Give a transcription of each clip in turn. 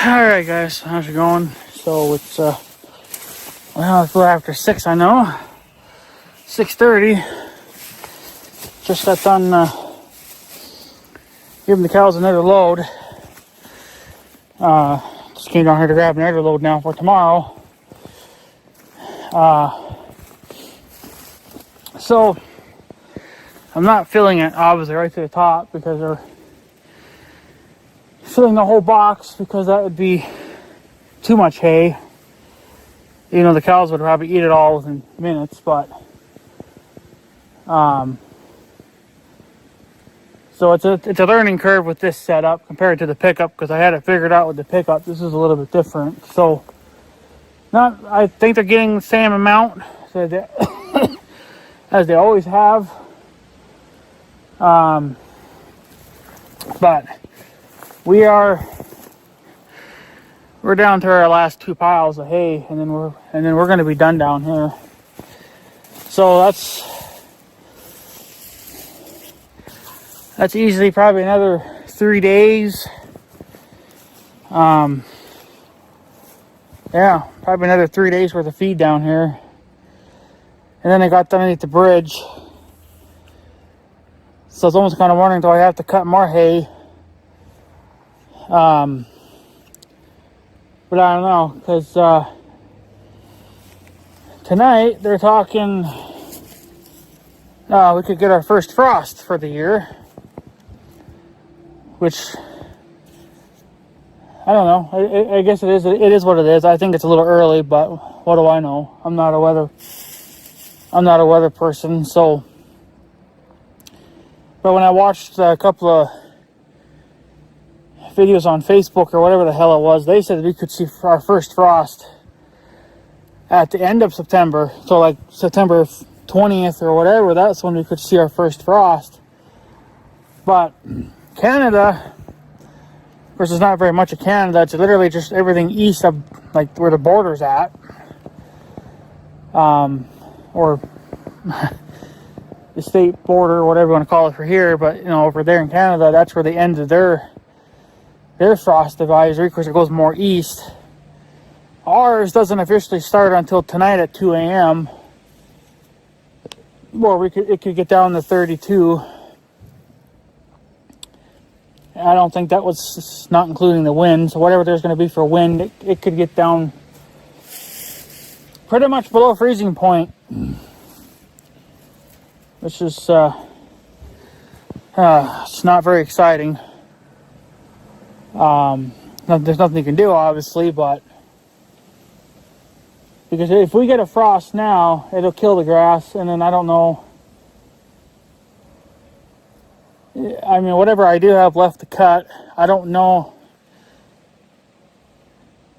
Alright guys, how's it going? So it's well, it's a little after 6, I know. 6:30. Just got done giving the cows another load. Just came down here to grab another load now for tomorrow. So I'm not filling it obviously right to the top because they're filling the whole box, because that would be too much hay. You know, the cows would probably eat it all within minutes, but so it's a learning curve with this setup compared to the pickup, because I had it figured out with the pickup. This is a little bit different. So I think they're getting the same amount as they always have. But we're down to our last 2 piles of hay, and then we're going to be done down here. So that's easily probably another 3 days. Yeah, probably another 3 days worth of feed down here. And then I got done underneath the bridge. So I was almost kind of wondering, do I have to cut more hay? But I don't know, because tonight they're talking we could get our first frost for the year, which I don't know. I guess it is what it is. I think it's a little early, but what do I know? I'm not a weather person. So, but when I watched a couple of videos on Facebook or whatever the hell it was, they said we could see our first frost at the end of September. So like September 20th or whatever, that's when we could see our first frost. But Canada, of course, there's not very much of Canada. It's literally just everything east of like where the border's at, or the state border, whatever you want to call it for here. But you know, over there in Canada, that's where they ended their frost advisory, because it goes more east. Ours doesn't officially start until tonight at 2 a.m. Well, it could get down to 32. I don't think that was not including the wind. So whatever there's going to be for wind, it could get down pretty much below freezing point, which is it's not very exciting. There's nothing you can do, obviously, but because if we get a frost now, it'll kill the grass, and then I don't know. I mean, whatever I do have left to cut, I don't know,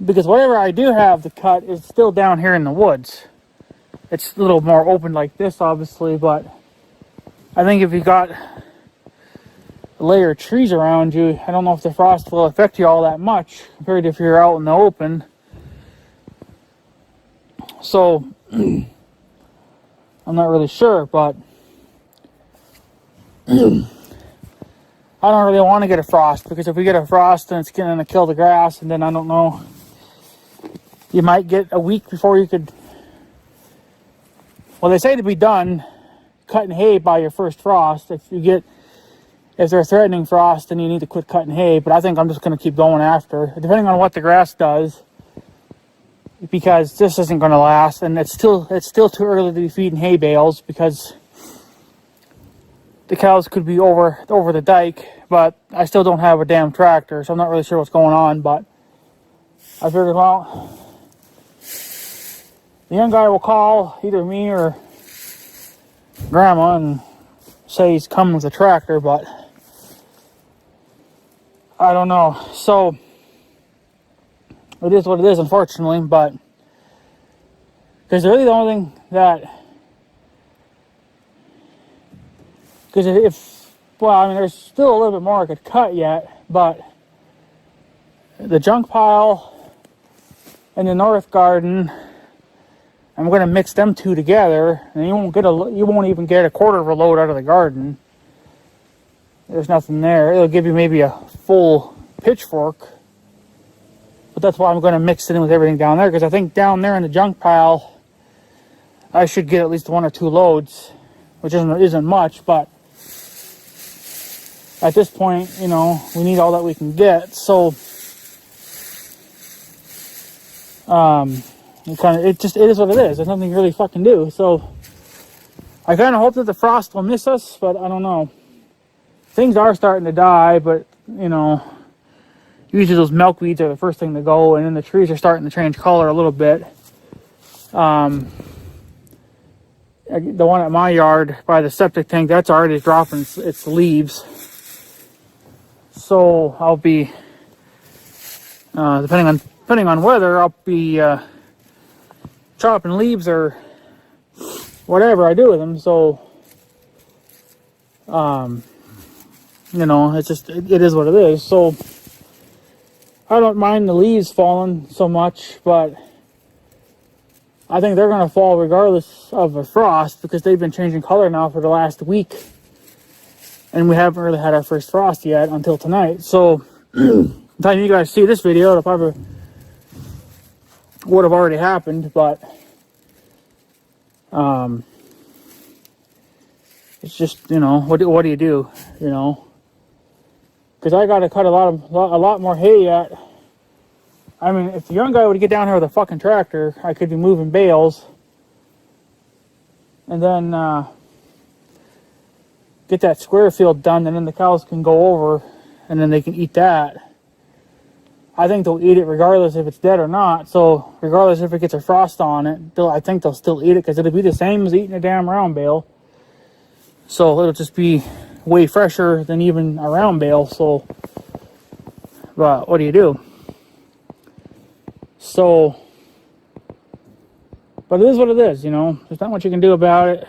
because whatever I do have to cut is still down here in the woods. It's a little more open like this, obviously, but I think if you got a layer of trees around you, I don't know if the frost will affect you all that much compared to if you're out in the open. So I'm not really sure, but I don't really want to get a frost, because if we get a frost, then it's going to kill the grass, and then I don't know. You might get a week before you could. Well, they say to be done cutting hay by your first frost. If they're threatening frost, then you need to quit cutting hay. But I think I'm just going to keep going after, depending on what the grass does, because this isn't going to last, and it's still too early to be feeding hay bales, because the cows could be over the dike. But I still don't have a damn tractor, so I'm not really sure what's going on. But I figured, well, the young guy will call either me or Grandma and say he's coming with a tractor, but I don't know. So it is what it is, unfortunately. But because really the only thing because I mean, there's still a little bit more I could cut yet, but the junk pile and the north garden, I'm going to mix them two together, and you won't even get a quarter of a load out of the garden. There's nothing there. It'll give you maybe a full pitchfork But that's why I'm going to mix it in with everything down there, because I think down there in the junk pile, I should get at least 1 or 2 loads, which isn't much, but at this point, you know, we need all that we can get. So, it is what it is. There's nothing to really fucking do. So, I kind of hope that the frost will miss us, but I don't know. Things are starting to die, but, you know, usually those milkweeds are the first thing to go, and then the trees are starting to change color a little bit. The one at my yard by the septic tank, that's already dropping its leaves. So I'll be, depending on weather, I'll be chopping leaves or whatever I do with them. So, you know, it's just, it is what it is. So I don't mind the leaves falling so much, but I think they're going to fall regardless of a frost, because they've been changing color now for the last week. And we haven't really had our first frost yet until tonight. So, by the time you guys see this video, it probably would have already happened. But, it's just, you know, what do you do, you know? Because I got to cut a lot more hay yet. I mean, if the young guy would get down here with a fucking tractor, I could be moving bales. And then, get that square field done, and then the cows can go over, and then they can eat that. I think they'll eat it regardless if it's dead or not. So, regardless if it gets a frost on it, I think they'll still eat it, because it'll be the same as eating a damn round bale. So, it'll just be way fresher than even a round bale. So, but what do you do? So, but it is what it is, you know. There's not much you can do about it.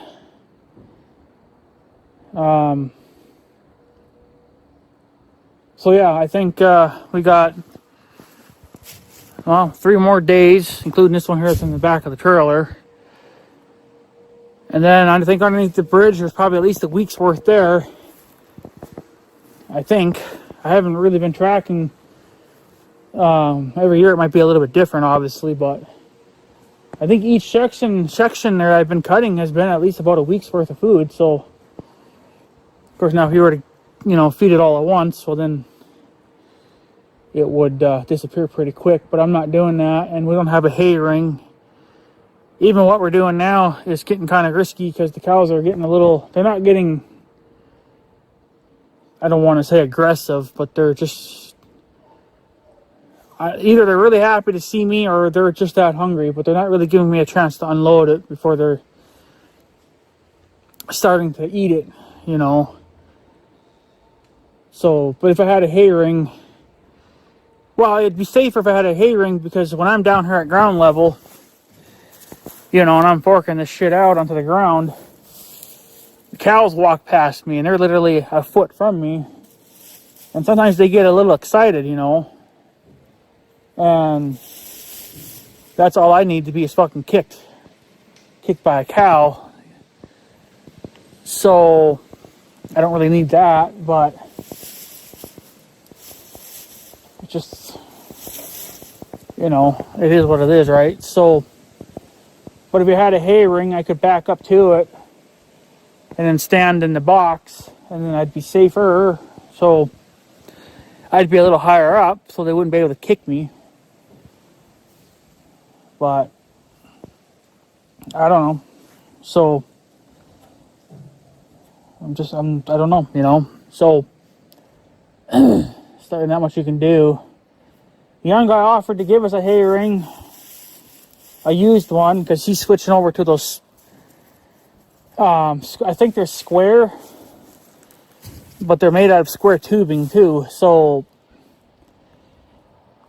So yeah, I think we got, well, 3 more days, including this one here that's in the back of the trailer. And then I think underneath the bridge there's probably at least a week's worth there. I think. I haven't really been tracking. Every year it might be a little bit different, obviously, but I think each section there I've been cutting has been at least about a week's worth of food. So, of course, now if you were to, you know, feed it all at once, well then it would disappear pretty quick. But I'm not doing that, and we don't have a hay ring. Even what we're doing now is getting kind of risky, because the cows are getting they're not getting, I don't want to say aggressive, but they're just, either they're really happy to see me or they're just that hungry, but they're not really giving me a chance to unload it before they're starting to eat it, you know. So, but if I had a hay ring, well, it'd be safer if I had a hay ring, because when I'm down here at ground level, you know, and I'm forking this shit out onto the ground, the cows walk past me and they're literally a foot from me. And sometimes they get a little excited, you know. And that's all I need to be, is fucking kicked by a cow. So I don't really need that, but it's just, you know, it is what it is, right? So, but if you had a hay ring, I could back up to it and then stand in the box, and then I'd be safer. So I'd be a little higher up, so they wouldn't be able to kick me. But I don't know. So I don't know, you know. So starting not much you can do. The young guy offered to give us a hay ring, a used one, because he's switching over to those, I think they're square, but they're made out of square tubing too. So,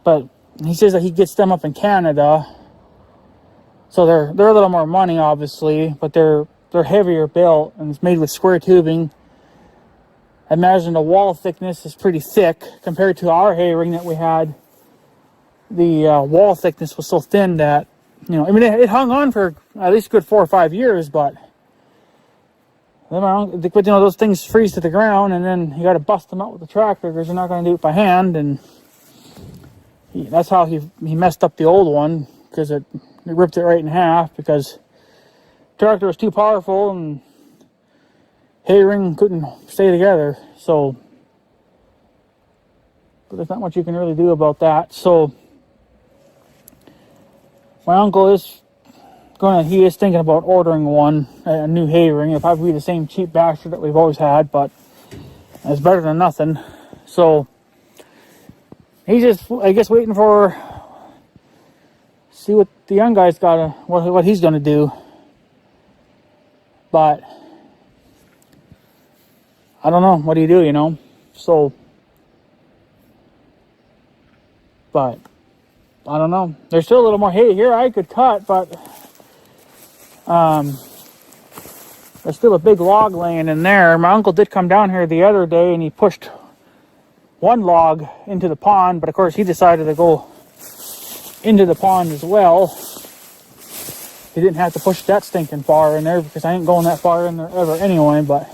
but he says that he gets them up in Canada, so they're a little more money, obviously, but they're heavier built, and it's made with square tubing. I imagine the wall thickness is pretty thick compared to our hay ring that we had. The wall thickness was so thin that, you know, I mean, it hung on for at least a good 4 or 5 years, but you know, those things freeze to the ground, and then you got to bust them out with the tractor, because you're not going to do it by hand. And That's how he messed up the old one, because it ripped it right in half because the tractor was too powerful and hay ring couldn't stay together. So, but there's not much you can really do about that. So my uncle is he is thinking about ordering a new hay ring. It'll probably be the same cheap bastard that we've always had, but it's better than nothing. So he's just, I guess, waiting for, see what the young guy's got, what he's gonna do. But I don't know. What do you do, you know? So, but I don't know. There's still a little more hay here I could cut, but there's still a big log laying in there. My uncle did come down here the other day and he pushed one log into the pond, but of course he decided to go into the pond as well. He didn't have to push that stinking far in there because I ain't going that far in there ever anyway, but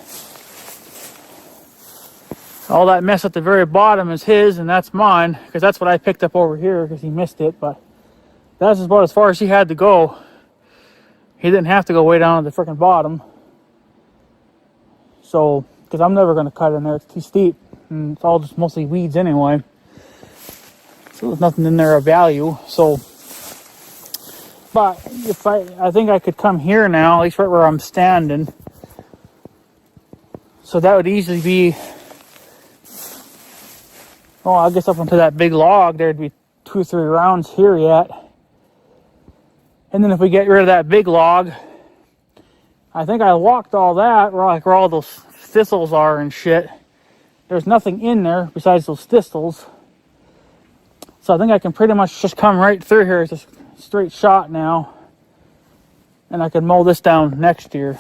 all that mess at the very bottom is his and that's mine, because that's what I picked up over here because he missed it. But that's about as far as he had to go. He didn't have to go way down to the freaking bottom. So, because I'm never going to cut in there, it's too steep and it's all just mostly weeds anyway. So there's nothing in there of value. So, but if I think I could come here now, at least right where I'm standing. So that would easily be, oh, I guess up onto that big log, there'd be 2 or 3 rounds here yet. And then if we get rid of that big log, I think I walked all that, where all those thistles are and shit. There's nothing in there besides those thistles. So I think I can pretty much just come right through here. It's a straight shot now. And I can mow this down next year.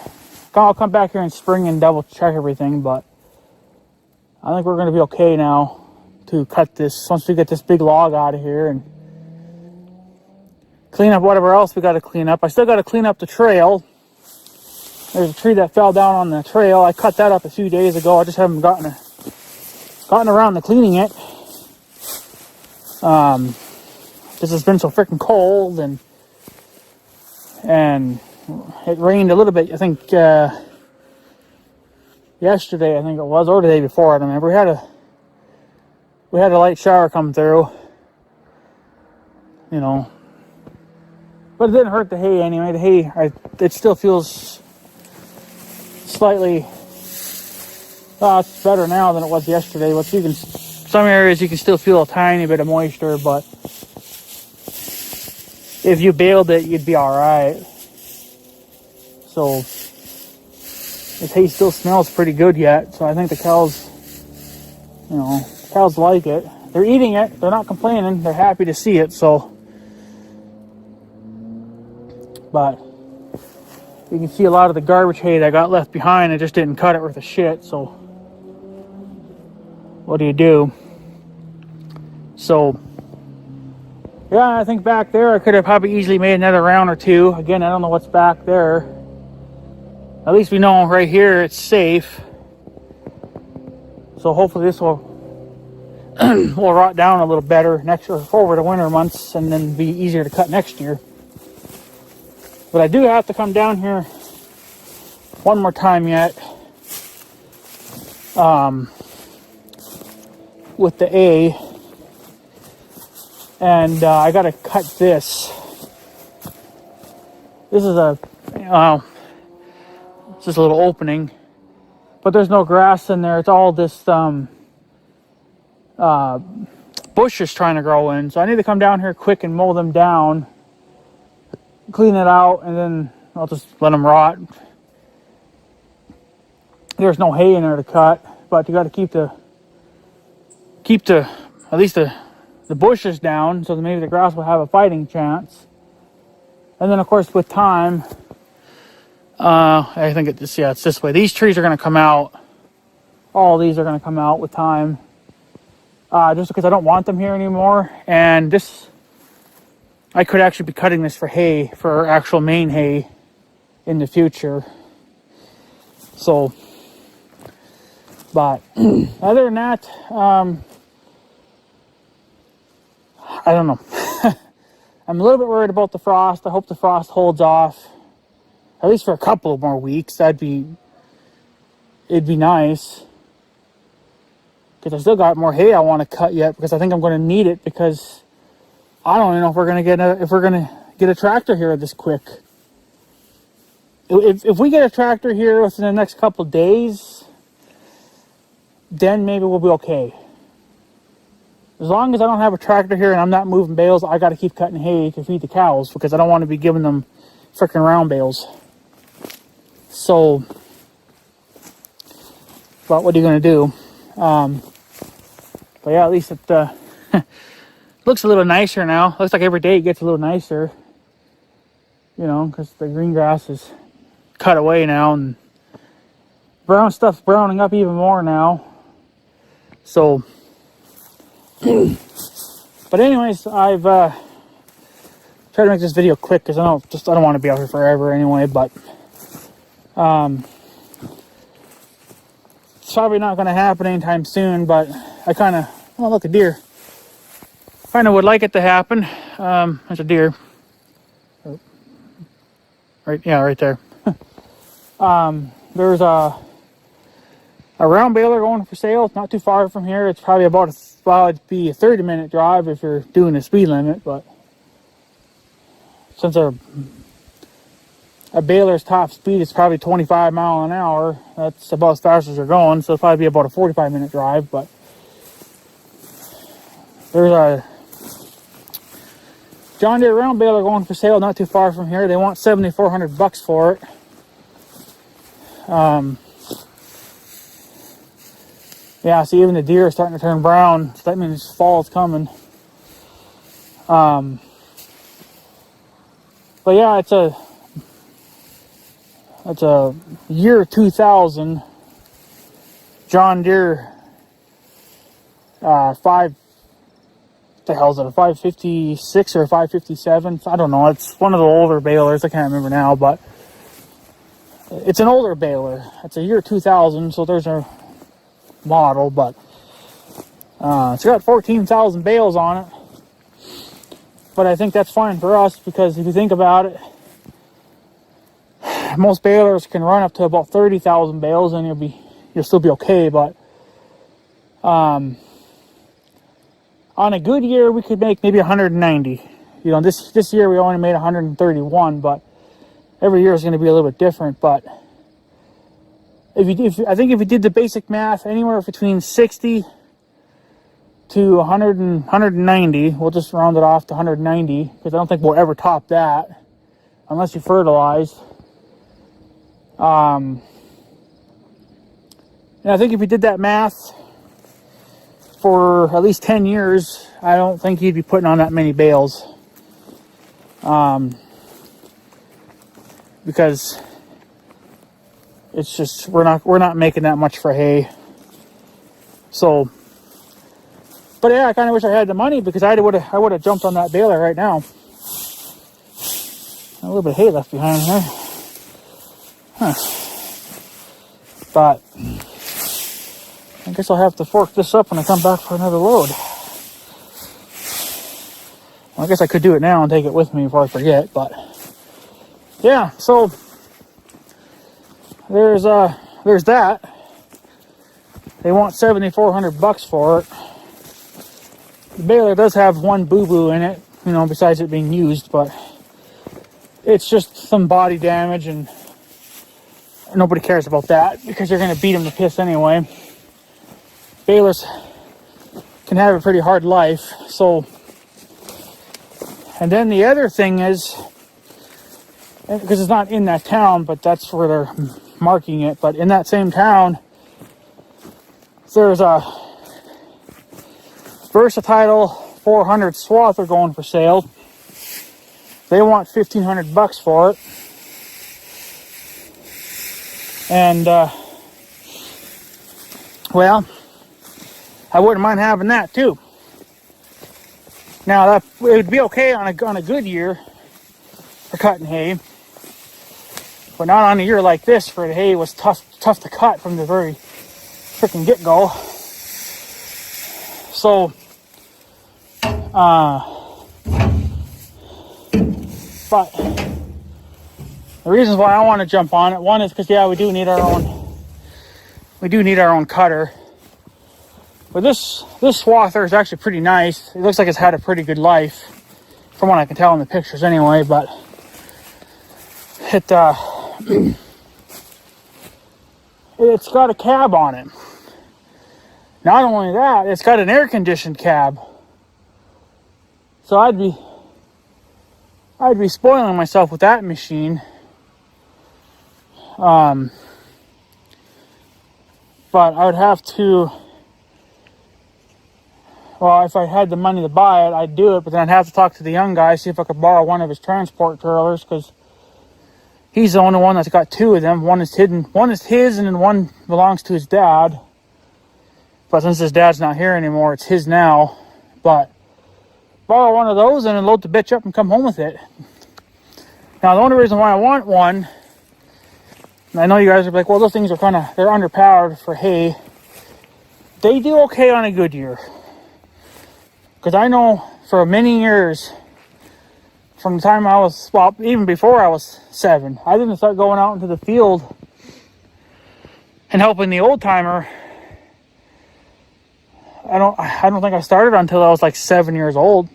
I'll come back here in spring and double check everything, but I think we're going to be okay now to cut this once we get this big log out of here and clean up whatever else we got to clean up. I still got to clean up the trail. There's a tree that fell down on the trail. I cut that up a few days ago. I just haven't gotten around to cleaning it. This has been so freaking cold and it rained a little bit. I think yesterday, I think it was, or the day before. I don't remember. We had a light shower come through. You know, but it didn't hurt the hay anyway. The hay, it still feels slightly. It's better now than it was yesterday. But some areas you can still feel a tiny bit of moisture. But if you baled it, you'd be all right. So this hay still smells pretty good yet. So I think the cows, cows like it. They're eating it. They're not complaining. They're happy to see it. So. But you can see a lot of the garbage hay that got left behind. I just didn't cut it worth a shit. So what do you do? So yeah, I think back there I could have probably easily made another round or 2. Again, I don't know what's back there. At least we know right here it's safe. So hopefully this will will rot down a little better next or over the winter months and then be easier to cut next year. But I do have to come down here one more time yet with the A. And I got to cut this. This is it's just a little opening. But there's no grass in there. It's all this bushes trying to grow in. So I need to come down here quick and mow them down. Clean it out, and then I'll just let them rot. There's no hay in there to cut, but you got to keep the at least the bushes down, so that maybe the grass will have a fighting chance. And then, of course, with time, I think it's this way. These trees are going to come out. All these are going to come out with time, just because I don't want them here anymore. And this. I could actually be cutting this for hay, for actual main hay in the future. So, but other than that, I I don't know. I'm a little bit worried about the frost. I hope the frost holds off at least for a couple more weeks. It'd be nice, because I still got more hay I want to cut yet, because I think I'm going to need it, because I don't even know if we're going to get a tractor here this quick. If we get a tractor here within the next couple of days, then maybe we'll be okay. As long as I don't have a tractor here and I'm not moving bales, I got to keep cutting hay to feed the cows, because I don't want to be giving them freaking round bales. So, but what are you going to do? But yeah, at least it looks a little nicer now. Looks like every day it gets a little nicer. You know, because the green grass is cut away now, and brown stuff's browning up even more now. So, but anyways, I've tried to make this video quick, because I don't want to be out here forever anyway. But it's probably not going to happen anytime soon. But I kind of, oh look, a deer. Kind of would like it to happen. There's a deer. Right, yeah, right there. There's a round baler going for sale. It's not too far from here. It's probably it'd be a 30-minute drive if you're doing the speed limit, but since a baler's top speed is probably 25 miles an hour, that's about as fast as you're going, so it'll probably be about a 45-minute drive. But there's a John Deere round baler going for sale not too far from here. They want $7,400 for it. Yeah, see, even the deer are starting to turn brown, so that means fall's coming. But yeah, it's a year 2000 John Deere 5. What the hell is it? A 556 or a 557? I don't know. It's one of the older balers. I can't remember now, but it's an older baler. It's a year 2000, so there's a model, but it's got 14,000 bales on it. But I think that's fine for us, because if you think about it, most balers can run up to about 30,000 bales, and you'll still be okay. But on a good year, we could make maybe 190. You know, this year we only made 131, but every year is going to be a little bit different. But I think if you did the basic math, anywhere between 60 to 100 and 190, we'll just round it off to 190, because I don't think we'll ever top that unless you fertilize. And I think if you did that math for at least 10 years, I don't think you'd be putting on that many bales. Because it's just, we're not making that much for hay. So, but yeah, I kind of wish I had the money, because I would have jumped on that baler right now. A little bit of hay left behind here. Huh. But I guess I'll have to fork this up when I come back for another load. Well, I guess I could do it now and take it with me before I forget, but yeah, so there's that. They want $7,400 for it. The baler does have one boo-boo in it, you know, besides it being used, but it's just some body damage, and nobody cares about that, because you're going to beat them to piss anyway. Balers can have a pretty hard life. So, and then the other thing is, because it's not in that town, but that's where they're marking it, but in that same town, there's a Versatile 400 swather going for sale. They want $1,500 for it. And, well, I wouldn't mind having that too. Now, it would be okay on a good year for cutting hay, but not on a year like this, where the hay was tough to cut from the very freaking get-go. So, But the reasons why I want to jump on it, one is because, yeah, we do need our own cutter. But this swather is actually pretty nice. It looks like it's had a pretty good life, from what I can tell in the pictures anyway, but it's got a cab on it. Not only that, it's got an air-conditioned cab. So I'd be spoiling myself with that machine. But I would have to, well, if I had the money to buy it, I'd do it, but then I'd have to talk to the young guy, see if I could borrow one of his transport trailers, because he's the only one that's got two of them. One is his, and then one belongs to his dad. But since his dad's not here anymore, it's his now. But borrow one of those and then load the bitch up and come home with it. Now, the only reason why I want one, and I know you guys are like, well, those things are they're underpowered for hay. They do okay on a good year. Because I know for many years, from the time I was, well, even before I was 7, I didn't start going out into the field and helping the old timer. I don't think I started until I was like 7 years old.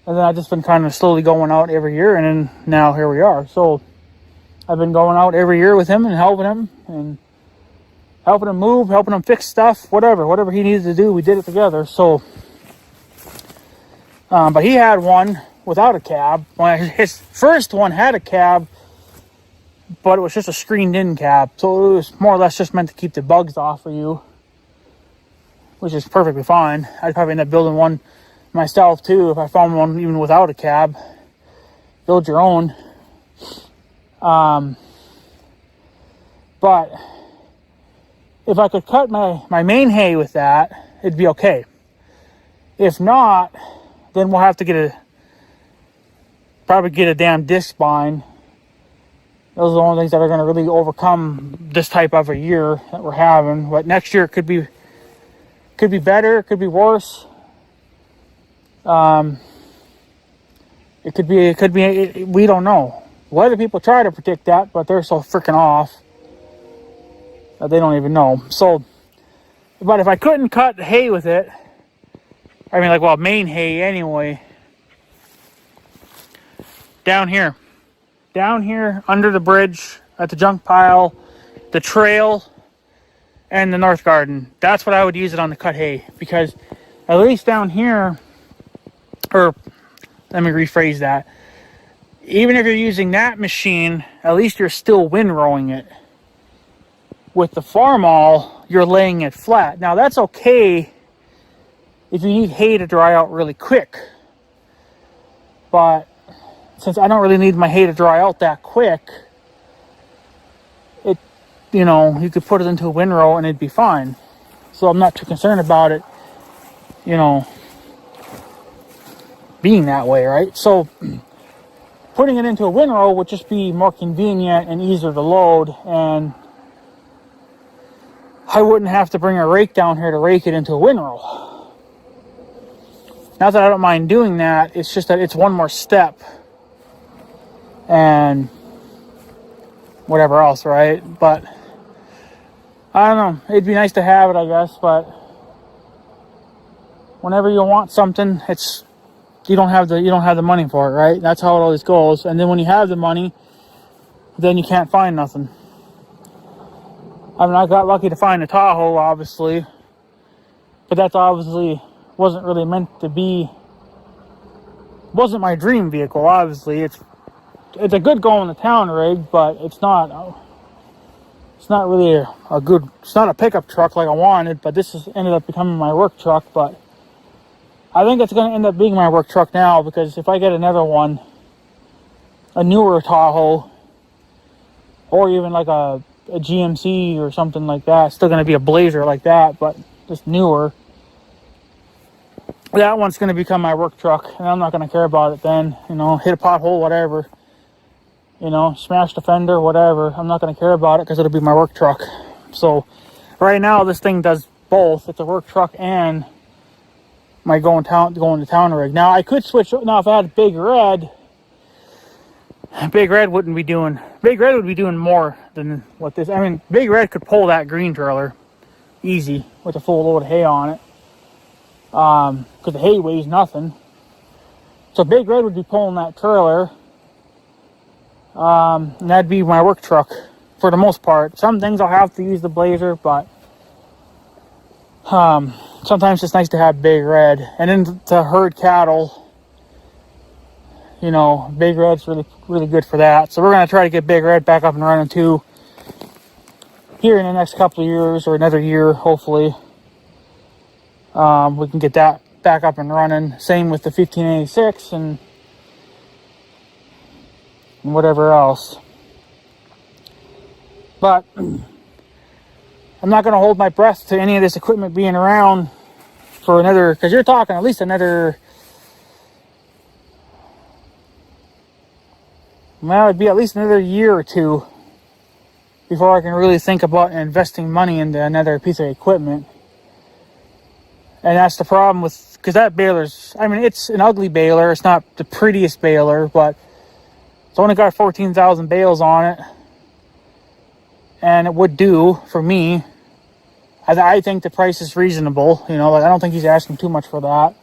And then I've just been kind of slowly going out every year, and then now here we are. So I've been going out every year with him and helping him move, helping him fix stuff, whatever he needed to do, we did it together. So, but he had one without a cab. His first one had a cab, but it was just a screened-in cab, so it was more or less just meant to keep the bugs off of you, which is perfectly fine. I'd probably end up building one myself too if I found one even without a cab. Build your own. But if I could cut my main hay with that, it'd be okay. If not, then we'll have to probably get a damn disc spine. Those are the only things that are going to really overcome this type of a year that we're having. But next year it could be better, it could be worse. It could be, we don't know. Weather people try to predict that, but they're so freaking off that they don't even know. So, but if I couldn't cut hay with it, main hay anyway, down here under the bridge, at the junk pile, the trail, and the north garden, that's what I would use it on, to cut hay. Because at least down here, or let me rephrase that, even if you're using that machine, at least you're still windrowing it. With the Farmall, you're laying it flat. Now that's okay if you need hay to dry out really quick, but since I don't really need my hay to dry out that quick, you could put it into a windrow and it'd be fine. So I'm not too concerned about it, being that way, right? So putting it into a windrow would just be more convenient and easier to load, and I wouldn't have to bring a rake down here to rake it into a windrow. Not that I don't mind doing that, it's just that it's one more step and whatever else, right? But I don't know, it'd be nice to have it, I guess, but whenever you want something, you don't have the money for it, right? That's how it always goes. And then when you have the money, then you can't find nothing. I mean, I got lucky to find a Tahoe, obviously, but that's obviously wasn't really meant to be. Wasn't my dream vehicle, obviously. It's a good going to town rig, but it's not really a good. It's not a pickup truck like I wanted, but this has ended up becoming my work truck. But I think it's going to end up being my work truck now, because if I get another one, a newer Tahoe, or even like a GMC or something like that, it's still going to be a Blazer like that, but just newer, that one's going to become my work truck, and I'm not going to care about it then. Hit a pothole, whatever, smash the fender, whatever. I'm not going to care about it because it'll be my work truck. So right now this thing does both. It's a work truck and my going to town rig. Now I could switch. Now if I had a Big Red, Big Red would be doing more than what this. I mean, Big Red could pull that green trailer easy with a full load of hay on it, because the hay weighs nothing. So Big Red would be pulling that trailer, and that'd be my work truck for the most part. Some things I'll have to use the Blazer, but sometimes it's nice to have Big Red. And then to herd cattle, you know, Big Red's really good for that. So we're going to try to get Big Red back up and running too here in the next couple of years, or another year, hopefully. We can get that back up and running. Same with the 1586 and whatever else. But I'm not going to hold my breath to any of this equipment being around for another, because you're talking at least another, well, it'd be at least another year or two before I can really think about investing money into another piece of equipment. And that's the problem with, because that baler's, I mean, it's an ugly baler. It's not the prettiest baler, but it's only got 14,000 bales on it. And it would do for me. I think the price is reasonable. You know, like, I don't think he's asking too much for that.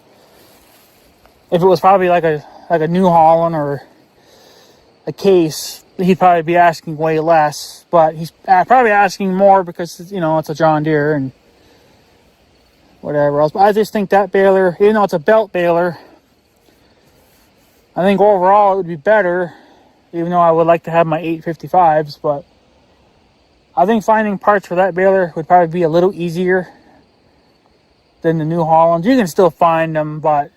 If it was probably like a New Holland or a Case, he'd probably be asking way less. But he's probably asking more because, you know, it's a John Deere and whatever else. But I just think that baler, even though it's a belt baler, I think overall it would be better, even though I would like to have my 855s. But I think finding parts for that baler would probably be a little easier than the New Hollands. You can still find them, but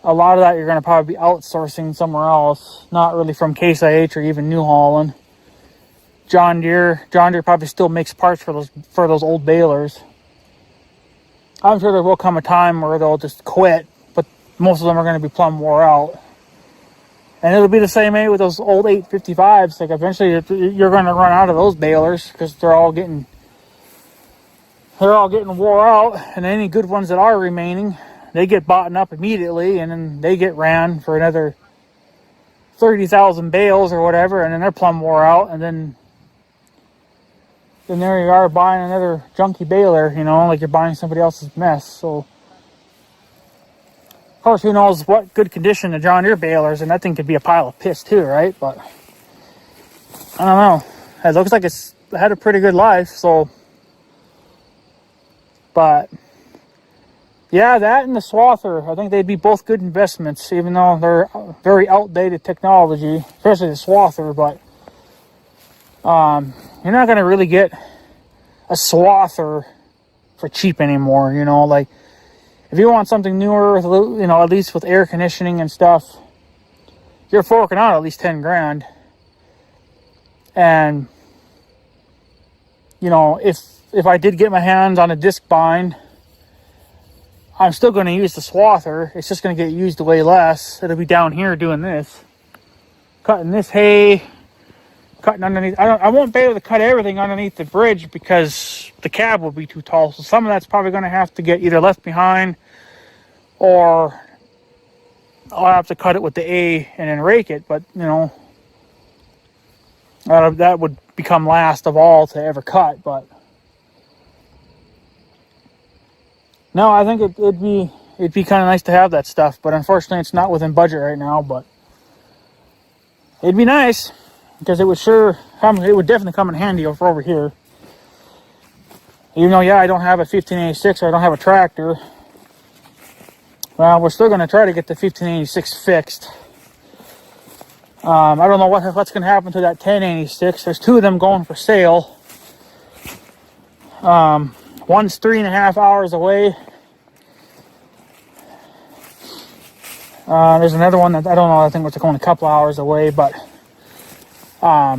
a lot of that you're going to probably be outsourcing somewhere else, not really from Case IH or even New Holland. John Deere probably still makes parts for those old balers. I'm sure there will come a time where they'll just quit, but most of them are going to be plumb wore out. And it'll be the same way with those old 855s. Like, eventually you're going to run out of those balers because they're all getting wore out. And any good ones that are remaining, they get bought up immediately, and then they get ran for another 30,000 bales or whatever, and then they're plumb wore out. And then there you are buying another junky baler, you know, like you're buying somebody else's mess. So, of course, who knows what good condition the John Deere balers, and that thing could be a pile of piss too, right? But I don't know. It looks like it's had a pretty good life, so. But yeah, that and the swather, I think they'd be both good investments, even though they're very outdated technology, especially the swather. But you're not going to really get a swather for cheap anymore, you know. Like, if you want something newer, you know, at least with air conditioning and stuff, you're forking out at least 10 grand. And, you know, if I did get my hands on a disc bind, I'm still going to use the swather. It's just going to get used way less. It'll be down here doing this, cutting this hay, cutting underneath. I won't be able to cut everything underneath the bridge because the cab will be too tall. So some of that's probably going to have to get either left behind, or I'll have to cut it with the A and then rake it. But, you know, that would become last of all to ever cut. But no, I think it'd be kind of nice to have that stuff. But unfortunately, it's not within budget right now. But it'd be nice, because it would definitely come in handy over here. Even though, yeah, I don't have a 1586, or I don't have a tractor. Well, we're still going to try to get the 1586 fixed. I don't know what's going to happen to that 1086. There's two of them going for sale. One's 3.5 hours away. There's another one that I don't know. I think it's only a couple hours away, but I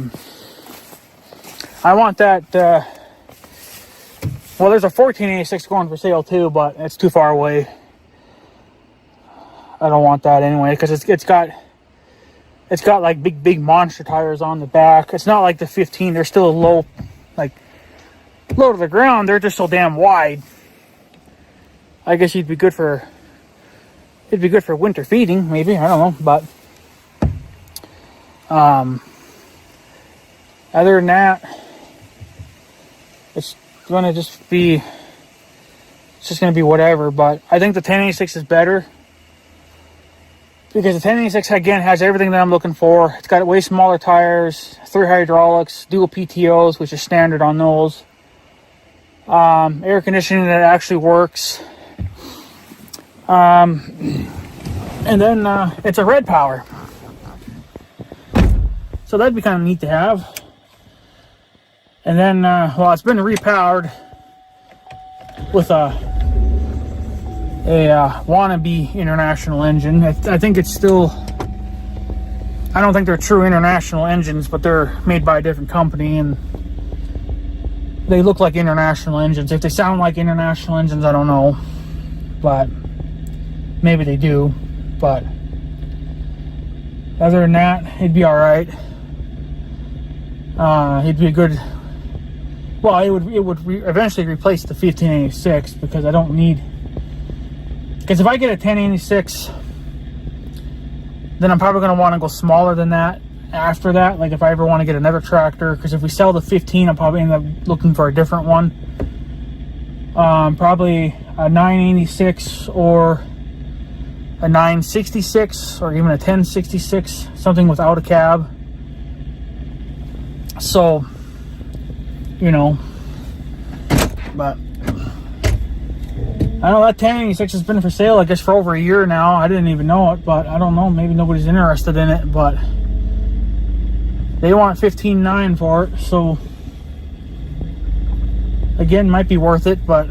want that. Well, there's a 1486 going for sale too, but it's too far away. I don't want that anyway, because it's got like big monster tires on the back. It's not like the 15. They're still low to the ground. They're just so damn wide. I guess it'd be good for winter feeding, maybe. I don't know, but Other than that, it's gonna just be, it's just gonna be whatever. But I think the 1086 is better because the 1086 again has everything that I'm looking for. It's got way smaller tires, 3 hydraulics, dual PTOs, which is standard on those. Air conditioning that actually works. And then it's a red power. So that'd be kind of neat to have. And then, well, it's been repowered with a wannabe international engine. I think it's still, I don't think they're true international engines, but they're made by a different company and they look like international engines. If they sound like international engines, I don't know, but maybe they do. But other than that, it'd be all right. It'd be a good, well, it would eventually replace the 1586 because I don't need, because if I get a 1086, then I'm probably going to want to go smaller than that after that. Like if I ever want to get another tractor, because if we sell the 15, I'll probably end up looking for a different one. Probably a 986 or a 966 or even a 1066, something without a cab. So, you know, but I know that 1086 has been for sale, I guess, for over a year now. I didn't even know it, but I don't know. Maybe nobody's interested in it, but they want $15,900 for it. So, again, might be worth it, but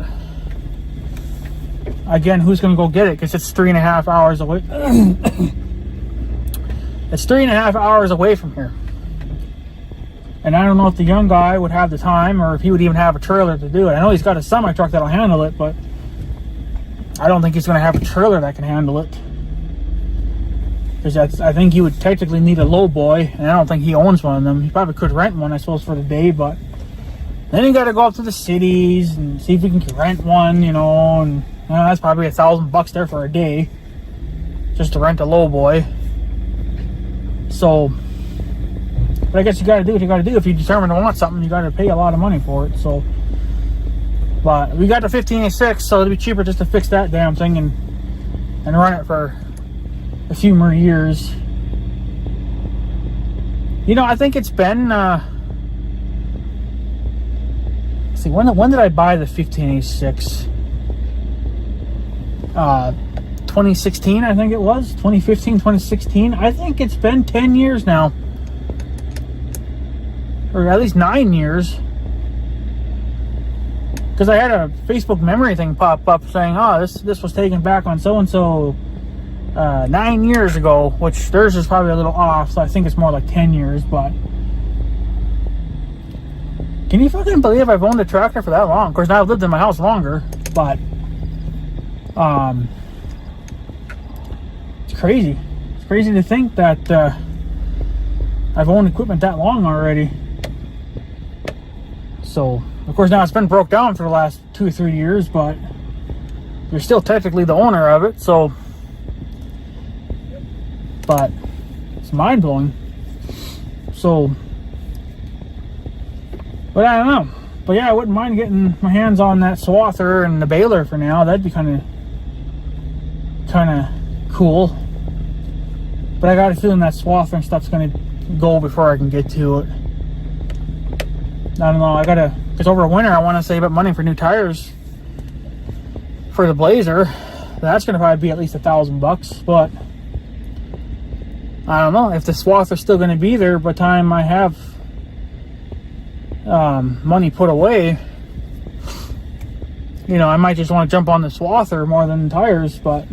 again, who's going to go get it? Because it's 3.5 hours away. It's 3.5 hours away from here. And I don't know if the young guy would have the time or if he would even have a trailer to do it. I know he's got a semi-truck that'll handle it, but I don't think he's going to have a trailer that can handle it. Because I think he would technically need a low boy, and I don't think he owns one of them. He probably could rent one, I suppose, for the day, but then you got to go up to the cities and see if we can rent one, you know, and that's probably $1,000 there for a day just to rent a low boy. So, but I guess you got to do what you got to do. If you determine to want something, you got to pay a lot of money for it. So, but we got the 1586, so it'd be cheaper just to fix that damn thing and run it for a few more years. You know, I think it's been see, when did I buy the 1586? 2016, I think it was 2015, 2016. I think it's been 10 years now, or at least 9 years, because I had a Facebook memory thing pop up saying, oh, this was taken back on so and so 9 years ago, which theirs is probably a little off, so I think it's more like 10 years. But can you fucking believe I've owned a tractor for that long? Of course, now I've lived in my house longer, but it's crazy. It's crazy to think that I've owned equipment that long already. So, of course, now it's been broke down for the last 2 or 3 years, but you're still technically the owner of it. So, but it's mind-blowing. So, but I don't know. But yeah, I wouldn't mind getting my hands on that swather and the baler for now. That'd be kind of cool. But I got a feeling that swather and stuff's gonna go before I can get to it. I don't know. Because over winter I want to save up money for new tires for the Blazer. That's gonna probably be at least $1,000. But I don't know if the swather's still gonna be there by the time I have money put away. You know, I might just want to jump on the swather more than tires, but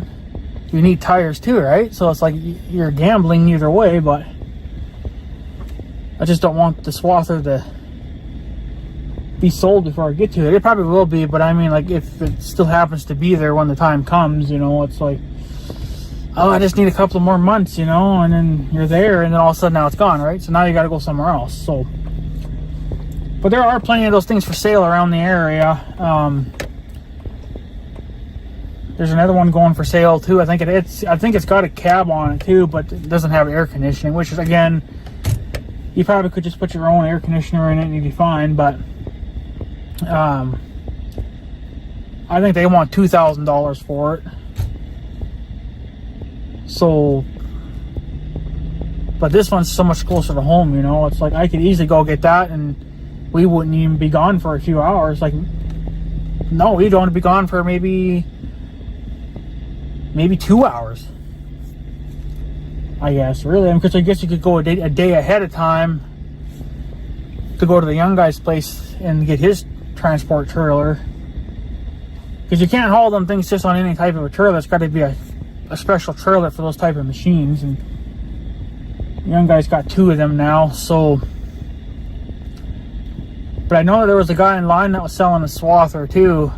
you need tires too, right? So it's like you're gambling either way, but I just don't want the swather to be sold before I get to it. It probably will be, but I mean, like, if it still happens to be there when the time comes, you know, it's like, oh, I just need a couple of more months, you know, and then you're there, and then all of a sudden now it's gone, right? So now you got to go somewhere else. So, but there are plenty of those things for sale around the area. There's another one going for sale too. I think it's got a cab on it too, but it doesn't have air conditioning, which is, again, you probably could just put your own air conditioner in it and you'd be fine, but I think they want $2,000 for it. So, but this one's so much closer to home, you know. It's like I could easily go get that and we wouldn't even be gone for a few hours. Like, no, we'd only be gone for maybe 2 hours, I guess. Really, because I guess you could go a day ahead of time to go to the young guy's place and get his transport trailer. Because you can't haul them things just on any type of a trailer. It's got to be a special trailer for those type of machines. And the young guy's got 2 of them now. So, but I know there was a guy in line that was selling a swather too.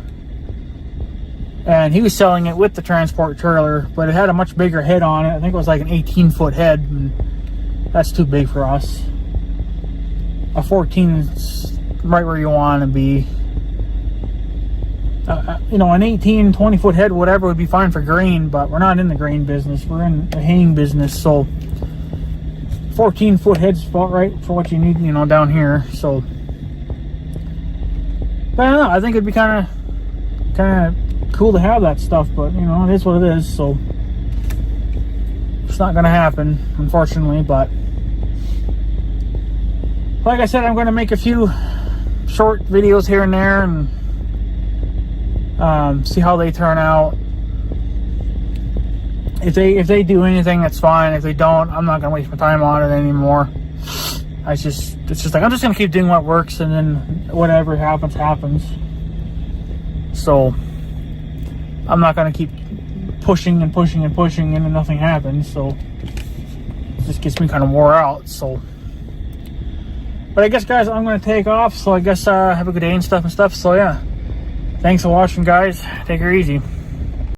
And he was selling it with the transport trailer, but it had a much bigger head on it. I think it was like an 18-foot head, and that's too big for us. A 14 is right where you want to be. You know, an 18, 20-foot head, whatever, would be fine for grain, but we're not in the grain business. We're in the haying business, so 14-foot head's about right for what you need, you know, down here. So, but I don't know. I think it'd be kind of cool to have that stuff, but you know, it is what it is. So it's not going to happen, unfortunately. But like I said, I'm going to make a few short videos here and there and see how they turn out. If they do anything, that's fine. If they don't, I'm not going to waste my time on it anymore. It's just like I'm just going to keep doing what works, and then whatever happens. So I'm not going to keep pushing and pushing and pushing and then nothing happens. So it just gets me kind of wore out. So, but I guess, guys, I'm going to take off. So I guess have a good day and stuff. So yeah, thanks for watching, guys. Take her easy.